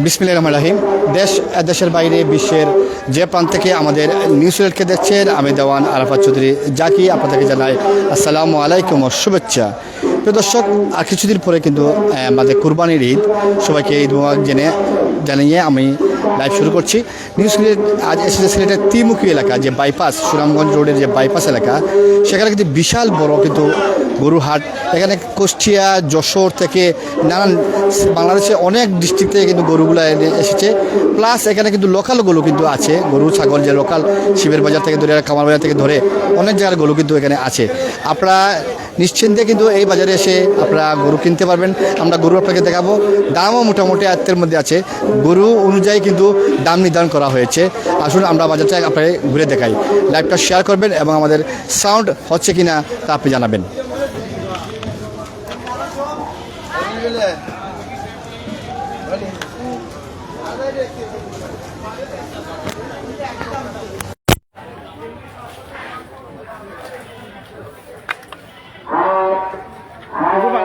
বিসমিল্লাহির রহমানির রহিম। দেশের বাইরে বিশ্বের যে প্রান্ত থেকে আমাদের নিউজ সিলেটকে দেখছেন, আমি দেওয়ান আরাফাত চৌধুরী জাকি আপনাদেরকে জানাই আসসালামু আলাইকুম ও শুভেচ্ছা। প্রিয় দর্শক, আর কিছুদিন পরে কিন্তু আমাদের কুরবানির ঈদ, সবাইকে ঈদ মুবারক জানিয়ে আমি লাইভ শুরু করছি। নিউজ সিলেট আজ এসেছে সিলেটের ত্রিমুখী এলাকা, যে বাইপাস সুনামগঞ্জ রোডের যে বাইপাস এলাকা, সেখানে কিন্তু বিশাল বড় কিন্তু গরুর হাট। এখানে কুষ্টিয়া, যশোর থেকে নানান বাংলাদেশের অনেক ডিস্ট্রিক্ট থেকে কিন্তু গরুগুলো এসেছে। প্লাস এখানে কিন্তু লোকাল গরু কিন্তু আছে, গরু ছাগল যে লোকাল শিবের বাজার থেকে ধরে, কামার বাজার থেকে ধরে অনেক জায়গার গরু কিন্তু এখানে আছে। আপনারা নিশ্চিন্তে কিন্তু এই বাজারে এসে আপনারা গরু কিনতে পারবেন। আমরা গরু আপনাকে দেখাবো, দামও মোটামুটি আয়ত্তের মধ্যে আছে, গরু অনুযায়ী কিন্তু দাম নির্ধারণ করা হয়েছে। আসুন আমরা বাজারটা আপনাকে ঘুরে দেখাই। লাইভটা শেয়ার করবেন এবং আমাদের সাউন্ড হচ্ছে কিনা তা আপনি জানাবেন।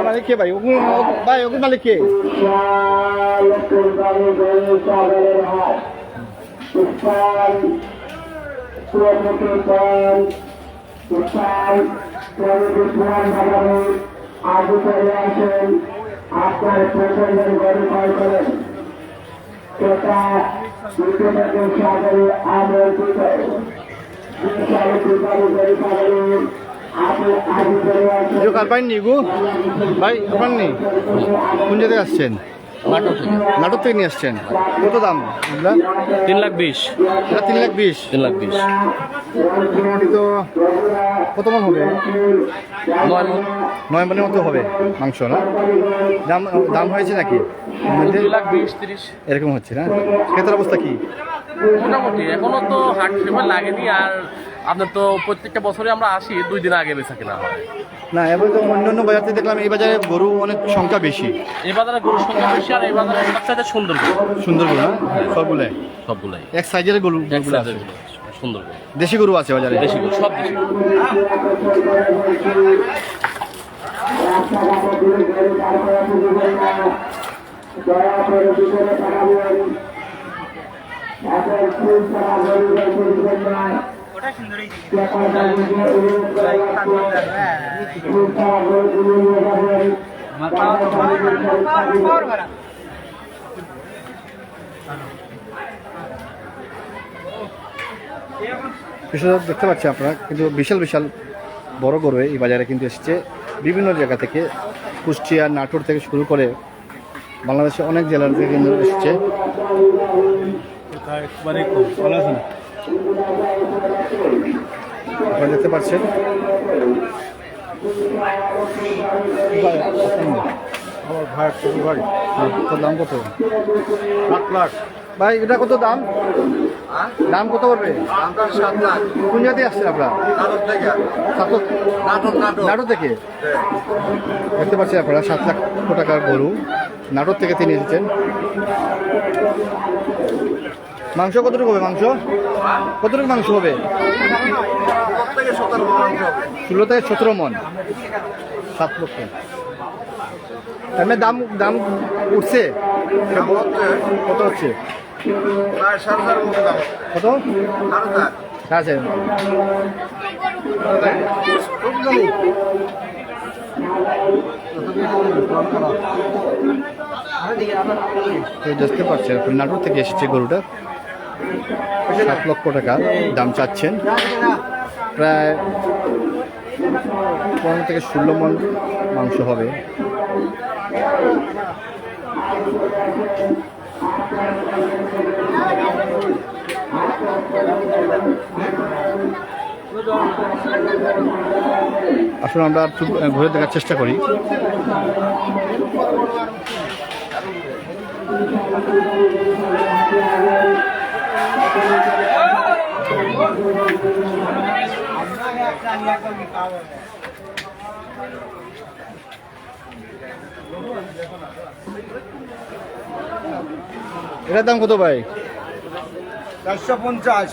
মালিক কে ভাই? ভাই ওগুলো মালিক কে? আপনার পছন্দের গরু ক্রয় করেন, সেটা সাগরে আমন্ত্রিত ভাই আপনার কোন জায়গায় আসছেন? নাটক থেকে নিয়ে আসছেন। কত দাম? 3,20,000। এটা 3,20,000। 3,20,000 মোটামুটি তো কত মন হবে? 9 মনের মতো হবে মাংস, না? দাম দাম হয়েছে নাকি? 2,20,000-30,000 এরকম হচ্ছে না? ক্রেতার অবস্থা কি? মোটামুটি এখনো তো হাট পেপার লাগেনি। আর আপনার তো প্রত্যেকটা বছরে আমরা আসি, 2 দিন আগে বেচা কেনা হয়। না, এবার তো অন্যান্য বাজার থেকে দেখলাম এই বাজারে গরু অনেক সংখ্যা বেশি। এই বাজারে গরুর সংখ্যা বেশি, আর এই বাজারে সবচাইতে সুন্দর গরু। সুন্দর গরু, না? সবগুলাই এক সাইজের গরু, সুন্দর গরু। দেশি গরু আছে বাজারে? দেশি গরু, সব দেশি গরু। দেখতে পাচ্ছি আপনারা কিন্তু বিশাল বিশাল বড় গরু এই বাজারে কিন্তু এসেছে বিভিন্ন জায়গা থেকে। কুষ্টিয়া, নাটোর থেকে শুরু করে বাংলাদেশের অনেক জেলার থেকে কিন্তু এসেছে। আপনারা দেখতে পাচ্ছেন দাম কত? 7 লাখ। ভাই এটা কত দাম? দাম কত পড়বে? 7 লাখ। কোন জায়গাতে আসছেন আপনারা? নাটোর থেকে দেখতে পাচ্ছেন আপনারা 7 লাখ টাকার গরু নাটোর থেকে তিনি এসেছেন। মাংস কতটুকু হবে? কতটুকু মাংস হবে? 16 থেকে 17 মন। 7 লক্ষ। তাহলে দাম উঠছে? কত হচ্ছে? কত? আছে দেখতে পাচ্ছেন নাটোর থেকে এসেছে গরুটা। 7 লক্ষ টাকা দাম চাচ্ছেন। প্রায় 15 থেকে 16 মন মাংস হবে। আসলে আমরা একটু ঘুরে দেখার চেষ্টা করি। এটার দাম কত ভাই? 450।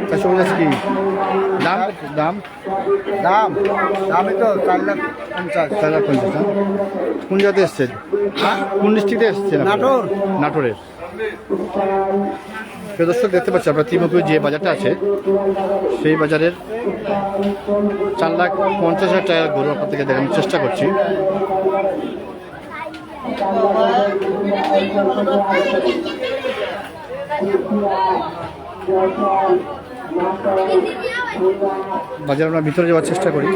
450 কি দাম দাম দাম আমি তো 4,50,000 450 না? কোন জায়গাতে এসছেন কোন ডিস্ট্রিক্টে এসছেন আপনারা? নাটোর। নাটোরের। প্রিয় দর্শক দেখতে পাচ্ছি আপনার ত্রিমুখী যে বাজারটা আছে সেই বাজারের 4,50,000 টাকার গরু আপনার থেকে দেখানোর চেষ্টা করছি। বাজারে আমরা ভিতরে যাওয়ার চেষ্টা করি।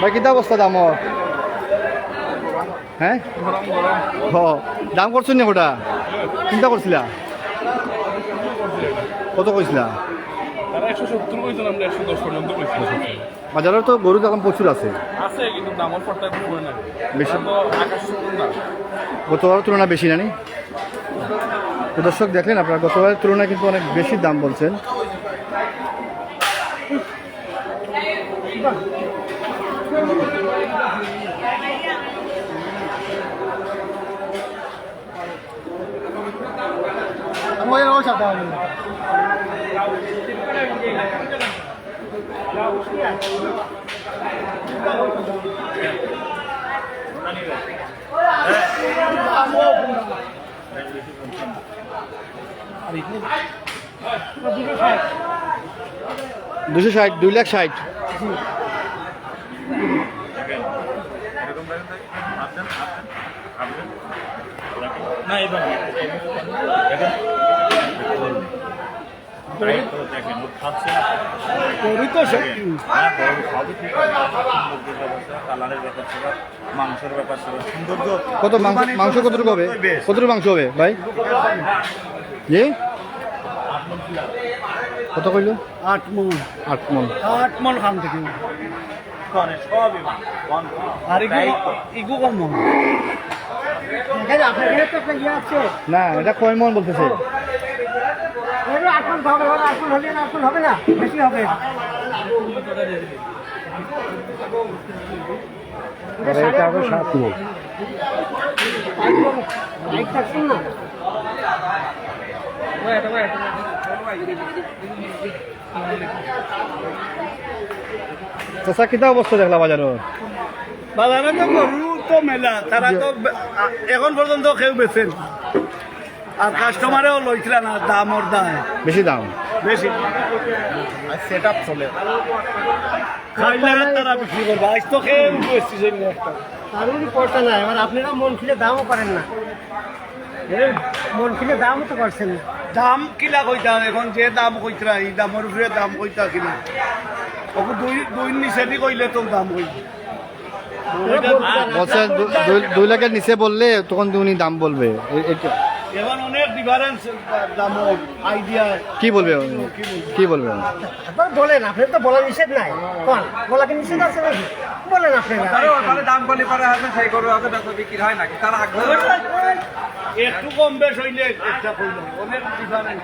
ভাই কিতা অবস্থা দাম ওর? হ্যাঁ দাম করছেন না ওটা চিন্তা করছিলা কত কইছিলা? তারা 170 কইছেন, আমরা 110 পর্যন্ত কইছি। বাজারে তো গরু এখন প্রচুর আছে আছে কিন্তু দামের পরটা একটু পড়ে না বেশি, তো আকাশ না। গতবারের তুলনায় বেশি নানি। তো দর্শক দেখলেন আপনারা গতবারের তুলনায় কিন্তু অনেক বেশি দাম বলছেন। দুশো 60, 2,60,000। মাংসের ব্যাপার ছিল সৌন্দর্য কত মাংস কতটুকু হবে? কতটুকু মাংস হবে ভাই? জি কত কইল? 8 মণ 8 মণ। 8 মণ খান থেকে সবই আর ইগু কম মণ আপনার এখানে তো একটা ইয়ে আছে না এটা কয় মণ বলতেছে? 8 মণ হবে 8 মণ হবে না 8 মণ হবে না বেশি হবে এটা হবে 7 মণ। চাচা কিতা অবস্থা দেখলা বাজারের? বাজারে তো গরু তো মেলা তারা তো এখন পর্যন্ত কেউ বেছেন আর কাস্টমারেও লইছিল না দামর দাম বেশি দাম বেশি সেট আপ চলে খাইলে তারা বিক্রি করবে আজ তো কেউ বেচছে না কারোরই পড়তা নাই এবার আপনারা মন খুলে দামও করেন না মন খুলে দামও তো করছেন দাম কিলা কইতা এখন যে দাম কইতরা এই দামের উপরে দাম কইতা কিনা ওকে দুই নিচে দি কইলে তো দাম কইবে বলছে 2 লাখের নিচে বললে তখন উনি দাম বলবে। এখন অনেক ডিফারেন্স দাম আইডিয়া কি বলবে কি বলবে? বলেন আপনি তো বলার নিষেধ নাই কোন বলা কি নিষেধ আছে নাকি বলেন আপনি দাম বলে পরে আসবে সেই গরু আছে বেচা বিক্রি হয় নাকি তার আগ্রহ একটু কম বেশ হইলে একটা কইলো অনেক ডিফারেন্স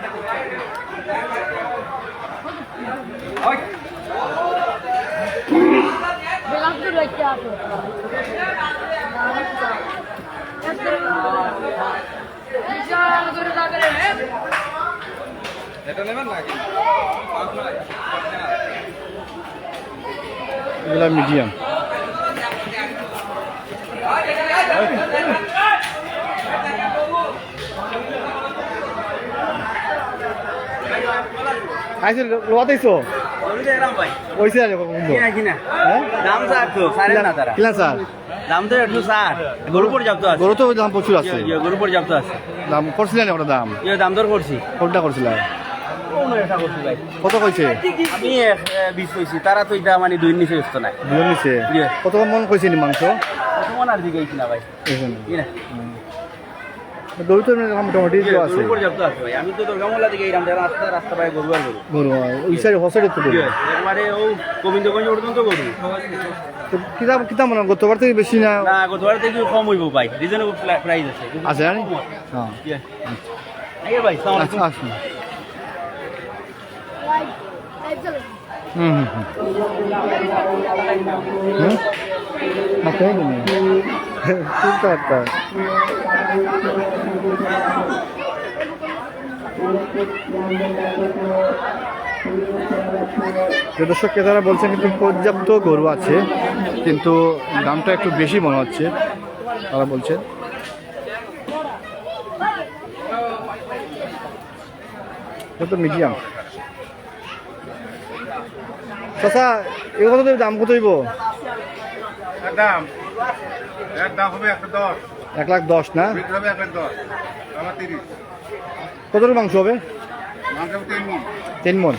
এগুলা মিডিয়াম। আইসো লোয়াতেইছো ওইছে আর বন্ধু দাম স্যার তো সারে না তারা কিলা স্যার দাম তো একটু স্যার গরু পর্যাপ্ত আছে গরু তো দাম প্রচুর আছে গরু পর্যাপ্ত আছে দাম করছিলেন ওটা দাম দাম দর করছি কোনটা করছিলেন এটা করছি ভাই কত কইছে? আমি 20 কইছি তারা তো এটা মানে দুই নিচে ব্যস্ত নাই দুজন নিছে কত মন কইছে নি মাংস? তোমার আর দিকে না ভাই কি না গরু তো মোটামুটি আছে গরু পর্যাপ্ত আছে ভাই আমি তো দুর্গামলা দিকে এই রাস্তা রাস্তা পায় গরু আর গরু গরু ওই সাইড হসের তো গরু একবারে ও গোবিন্দগঞ্জ পর্যন্ত গরু কিতাব কিতাব মনে গতবার থেকে বেশি না? না গতবার থেকে কম হইব ভাই রিজনেবল প্রাইস আছে আছে জানি হ্যাঁ আগে ভাই সালাম আচ্ছা আসুন। মাথায় নেই চিন্তা একটা দর্শক ক্রেতারা বলছেন কিন্তু পর্যাপ্ত গরু আছে, কিন্তু দামটা একটু বেশি মনে হচ্ছে তারা বলছেন। এটা তো মিডিয়াম। চাচা এগুলো কত দাম কত হইব? দাম হবে 1,10,000 না? 30 কত মাংস হবে? 3 মণ।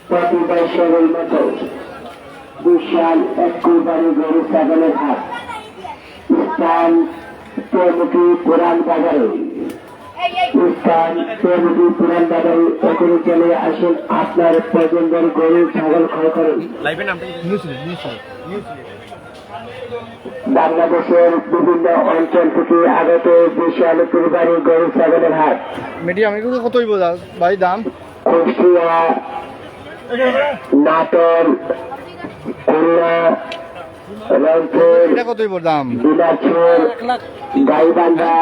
প্রতি বছরের মতো বিশাল এক কুরবানি গরু ছাগলের হাট স্থান তেমুটি পুরান বাজারে পুরান বাজারে এখনই চলে আসেন আপনার পছন্দের গরু ছাগল ক্রয় করুন। বাংলাদেশের বিভিন্ন অঞ্চল থেকে আগত বিশাল কুরবানি গরু ছাগলের হাট মিডিয়াম এগুলো কত হইব ভাই দাম? কুষ্টিয়া, নাটোর, খুলনা, রংপুর, এটা কত হইব দাম? দিনাজপুর, গাইবান্ধা,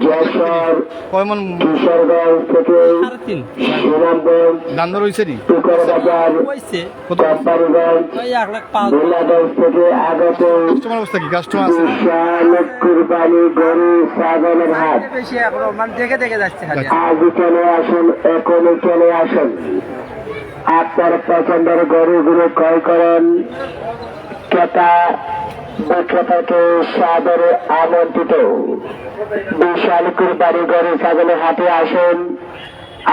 যশোর, কয় মণ কিশোরগঞ্জ থেকে সুনামগঞ্জ, দাম দর হইছে নি? টুকরবাজার, কত কোম্পানিগঞ্জ, ভোলাগঞ্জ থেকে আগত কাস্টমার অবস্থা কি? কাস্টমার আছে? বিশাল কুরবানি গরু ছাগলের হাট আজ চলে আসুন, এখনই চলে আসুন। আপনার পছন্দের গরুগুলো ক্রয় করেন। ক্রেতা বিক্রেতাকে সাদরে আমন্ত্রিত। বিশাল কুরবানি গরু ছাগলের হাটে আসুন,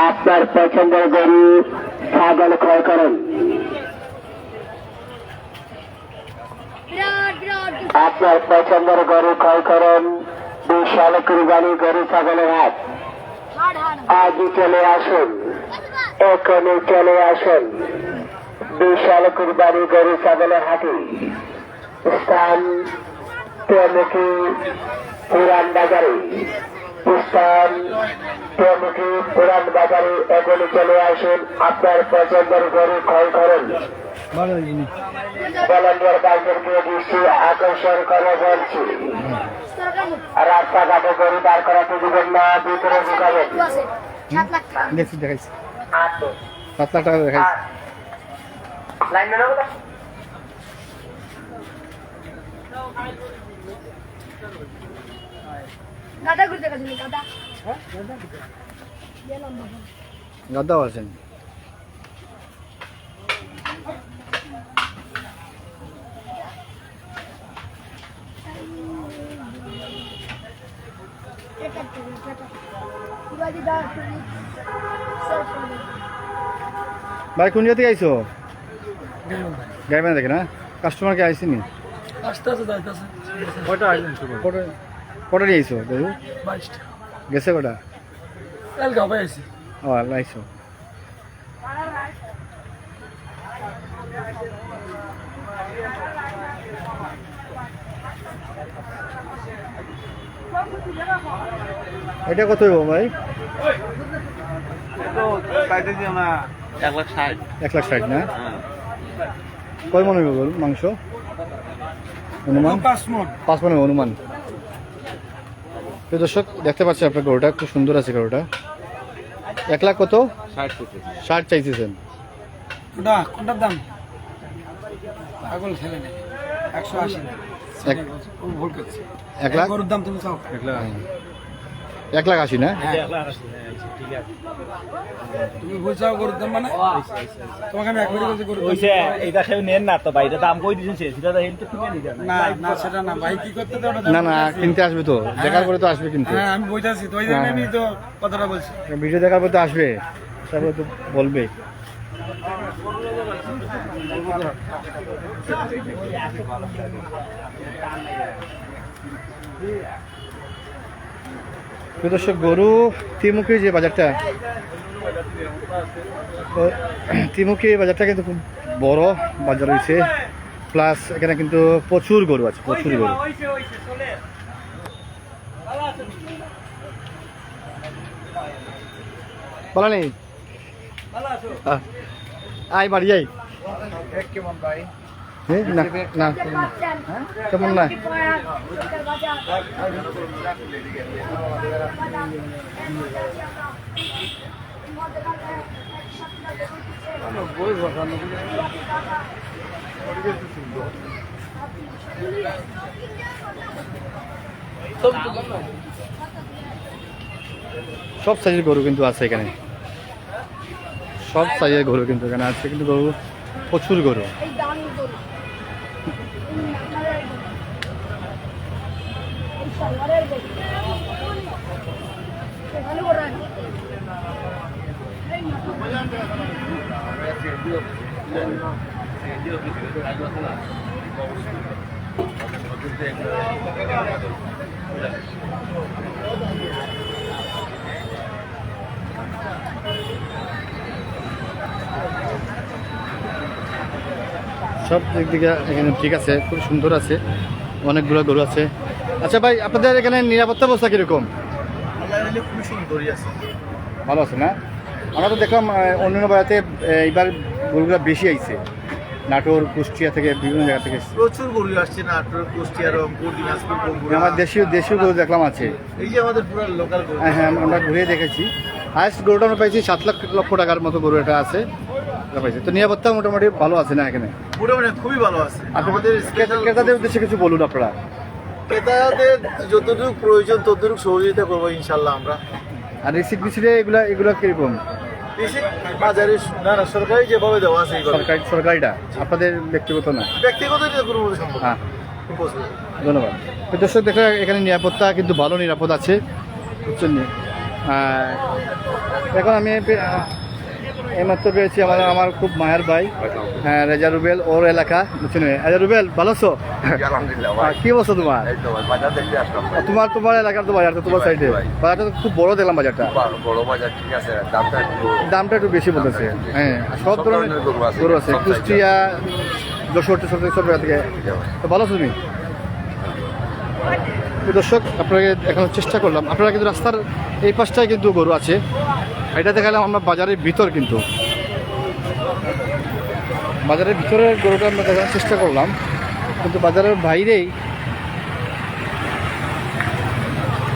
আপনার পছন্দের গরু ছাগল ক্রয় করেন। আপনার পছন্দের গরু ক্রয় করেন। বিশাল কুরবানি গরু ছাগলের হাট আজই চলে আসুন, এখনই চলে আসুন। বিশাল কুরবানি গরু ছাগলের হাটে স্থান তেমুখী পুরান বাজারে স্থান তেমুখী পুরান বাজারে এখনই চলে আসুন, আপনার পছন্দের গরু ক্রয় করেন। ভলান্টিয়ার বাইকদেরকে দৃষ্টি আকর্ষণ করে বলছি, রাস্তাঘাটে গরু দাঁড় করাতে দিবেন না, ভিতরে ঢুকাবেন। দেখছি দেখাইছি 7 লাখ টাকা দেখাইছি। গাদা ঘুরতে গেছিল গাদা গাদাও আছেন। ভাই কোন জায়গা থেকে আইসো? গাইবান্ধা থেকে না? কাস্টমার কে আইসিনি? কটা নিয়ে আইসো দাদু? গেছে কটা? ও আইসো। এটা কত হইব ভাই? 1,60,000 না? কয় মন হইব বলুন মাংস অনুমান? 5 মন অনুমান। তো দর্শক দেখতে পাচ্ছেন আপনার গরুটা খুব সুন্দর আছে। গরুটা 1 লাখ কত? 60 চাইছেন। কোনটার দাম পাগল খেলে নেই 180 ভুল করছে। 1 লাখ গরুর দাম তুমি চাও 1,80,000 না? তুমি বুঝাও গরুর দাম মানে তোমাকে আমি একবারই বলছি গরুর ওইছে এইটা খেয়ে নেন না তো ভাই, এটা দাম কই দিছেন সেটা তো হেলতে কিনে নিয়ে যান। না না সেটা না ভাই, কি করতে তো না না কিনতে আসবে তো, দেখার পরে তো আসবে কিন্তু। হ্যাঁ আমি বইতাছি তো, ওই জন্য আমি তো কথাটা বলছি। ভিডিও দেখার পরে তো আসবে, তারপরে তো বলবে। প্রিয় দর্শক, গরু ত্রিমুখী যে বাজারটা, তো ত্রিমুখী বাজারটা কিন্তু খুব বড় বাজার রয়েছে, প্লাস এখানে কিন্তু প্রচুর গরু আছে, প্রচুর গরু। বলা নেই আয় বাড়ি যাই না না কেমন না সব সাইজের গরু কিন্তু আছে এখানে, সব সাইজের গরু কিন্তু এখানে আছে, কিন্তু গরু প্রচুর গরু। এই দামি গরু এই সাগরের গরু ভালো করে সব দিক থেকে এখানে ঠিক আছে, খুব সুন্দর আছে, অনেকগুলো গরু আছে। আচ্ছা ভাই, আপনাদের এখানে নিরাপত্তা ব্যবস্থা কীরকম? খুবই সুন্দরই আছে। ভালো আছে না? আমরা তো দেখলাম অন্যান্য বেড়াতে এইবার গরুগুলো বেশি আইছে, নাটোর, কুষ্টিয়া থেকে, বিভিন্ন জায়গা থেকে প্রচুর গরু আসছে, নাটোর, কুষ্টিয়া, রংপুর, দিনাজপুর, বগুড়া। আমার দেশীয় গরু দেখলাম আছে। এই যে আমাদের পুরো লোকাল গরু। হ্যাঁ হ্যাঁ, আমরা ঘুরে দেখেছি। হাইস্ট গরুটা আমরা পাইছি 7 লক্ষ টাকার মতো গরু এটা আছে, এটা পাইছি। তো নিরাপত্তা মোটামুটি ভালো আছে না এখানে? মোটামুটি খুবই ভালো আছে। আমাদের ক্রেতাদের উদ্দেশ্যে কিছু বলুন আপনারা। ক্রেতাদের যতটুকু প্রয়োজন ততটুকু সহযোগিতা করবো ইনশাল্লাহ আমরা। আর রিসিট মিছিলে এগুলো কিরকম? বাজারে না না, সরকারি যেভাবে দেওয়া আছে সরকারিটা, আপনাদের ব্যক্তিগত না? ব্যক্তিগত কোনো সম্ভব। হ্যাঁ, ধন্যবাদ। তো দর্শক, দেখা এখানে নিরাপত্তা কিন্তু ভালো নিরাপদ আছে, বুঝছেন। এখন আমি এইমাত্র পেয়েছি আমার খুব মায়ের ভাই, হ্যাঁ, রেজা রুবেল, ওর এলাকা, বুঝছেন। রেজা রুবেল, ভালো আছো? কি অবস্থা তোমার? তোমার এলাকার তো বাজারটা, তোমার সাইডে বাজারটা তো খুব বড় দেখলাম, বাজারটা বড় বাজার, ঠিক আছে, দামটা একটু বেশি বলতেছে। হ্যাঁ, সব ধরনের গরু আছে, কুষ্টিয়া, যশোর সব জায়গা থেকে। তো ভালো আছো তুমি? দর্শক, আপনাকে এখন চেষ্টা করলাম, আপনারা কিন্তু রাস্তার এই পাশটায় কিন্তু গরু আছে, এটা দেখালাম আমরা বাজারের ভিতর, কিন্তু বাজারের ভিতরের গরুটা আমরা দেখানোর চেষ্টা করলাম, কিন্তু বাজারের বাইরেই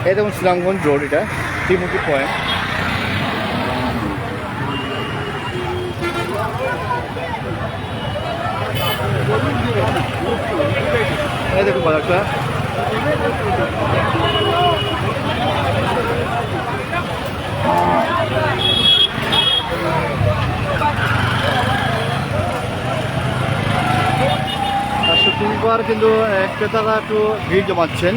এই দেখুন শ্রীরামগঞ্জ রোড, এটা ত্রিমুখী পয়েন্ট। এই দেখুন বাজারটা, শুক্রবার কিন্তু ক্রেতারা একটু ভিড় জমাচ্ছেন।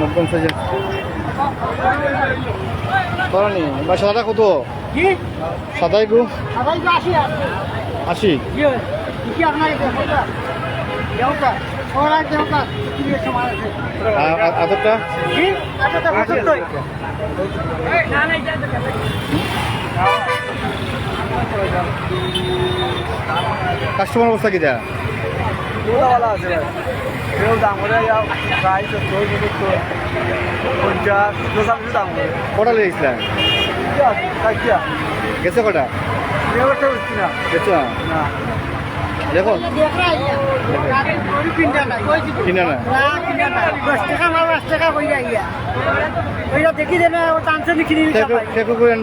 মধ্যম সাইজের করানি বা সাদা কত? সাদাই গু 80। আদরটা কাস্টমার অবস্থা কি দেয়া? ভালো আছে কেউ দাম করে প্রায় 50 দাম করে। কটা লেগেছিলেন? গেছে কটা? গেছে না, দেখো কিনা না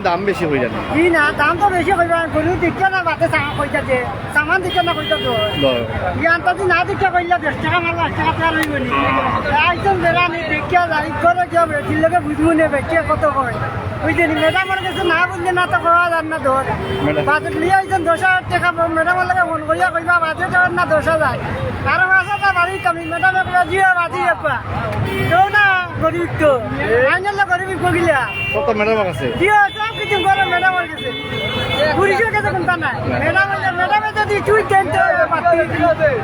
দাম বেশি হয়ে যাবে না, দাম তো বেশি হইবা, গরু দিচ্ছে না, বাতে কইটা দে সামান দিচ্ছে না, কইটা তো জ্ঞানটা না দিচ্ছে কইলা 10 টাকা মারবা 10 টাকা পেয়ার হইব নি একদম বেড়া নি দেখিয়া যাই করে গিয়া বেটির লোকে বুঝবো নেবে কে কত কয় বুঝলি। ম্যাডামের কাছে না বুঝলে না তো কওয়া যান না, ধর বাজেট লিয়ে একজন 10,000 টাকা ম্যাডামের লাগে ফোন করিয়া কইবা বাজেট না 10,000 আর মাসে বাড়ি কমি ম্যাডামে জিয়া বাজি আপা কেউ না গরিব তো আইনাল্লা গরিব কগিলা কত ম্যাডামের কাছে কি সব কিছু করে ম্যাডাম আর গেছে পুলিশের কাছে কোনটা না ম্যাডামে যদি তুই দেন তো বাতি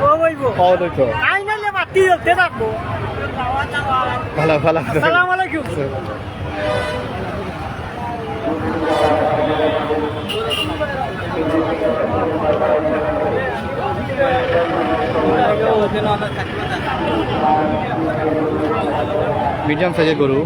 ও বইব পাওয়া তো আইনাল্লা বাতি হতে থাকবো ভালো ভালো আসসালামু আলাইকুম মিডিয়াম সাইজের গরু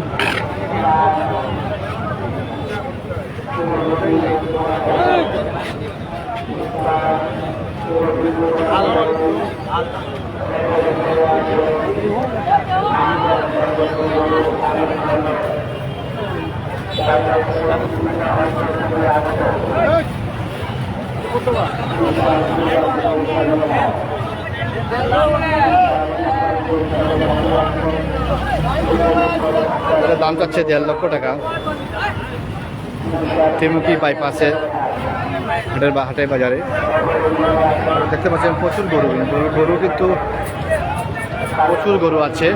এটার দাম চাচ্ছে 1.5 লক্ষ টাকা। ত্রিমুখী বাইপাসে হাটের বাজারে দেখতে পাচ্ছেন প্রচুর গরু গরু কিন্তু প্রচুর গরু আছে।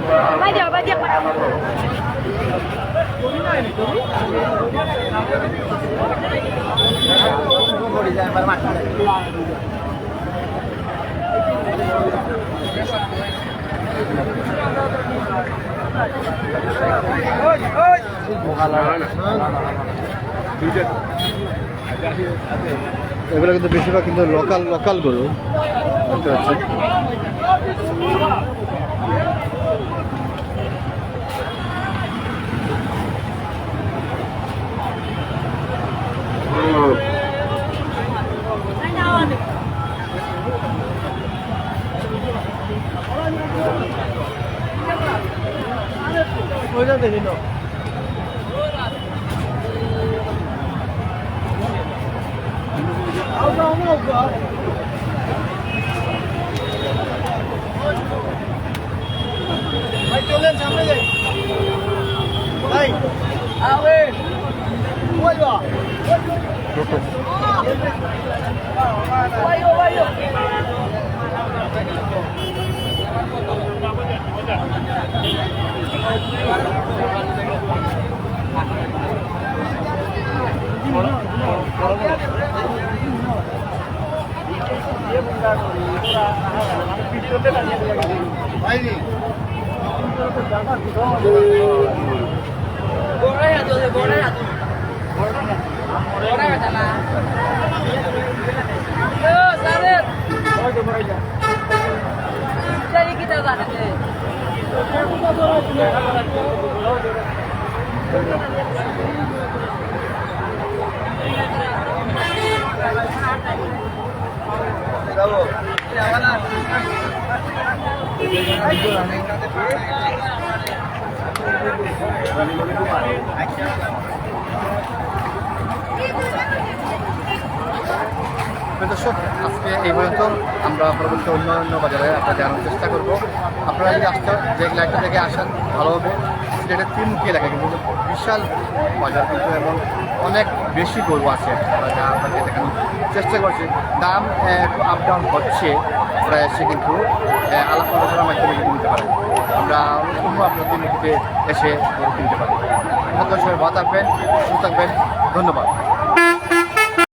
এগুলো কিন্তু বেশিরভাগ কিন্তু লোকাল গরু দেখতে পাচ্ছেন। ভাই চলেন সামনে যাই ভাই দর্শক আজকে এই পর্যন্ত। আমরা পরবর্তী অন্য বাজারে আপনারা জানার চেষ্টা করবো। আপনারা যদি আসতে যে এলাকা থেকে আসেন ভালো হবে। এটা ত্রিমুখী এলাকা কিন্তু বিশাল বাজার কিন্তু এবং অনেক বেশি গরু আছে যা আপনাকে দেখানোর চেষ্টা করছি। দাম একটু আপ ডাউন হচ্ছে, প্রায় এসে কিন্তু আলাপ আলোচনার মাধ্যমে কিন্তু নিতে পারেন। আমরা আপনার ত্রিমুখীতে এসে গরু কিনতে পারি। সবাই ভালো থাকবেন, সুস্থ থাকবেন। ধন্যবাদ।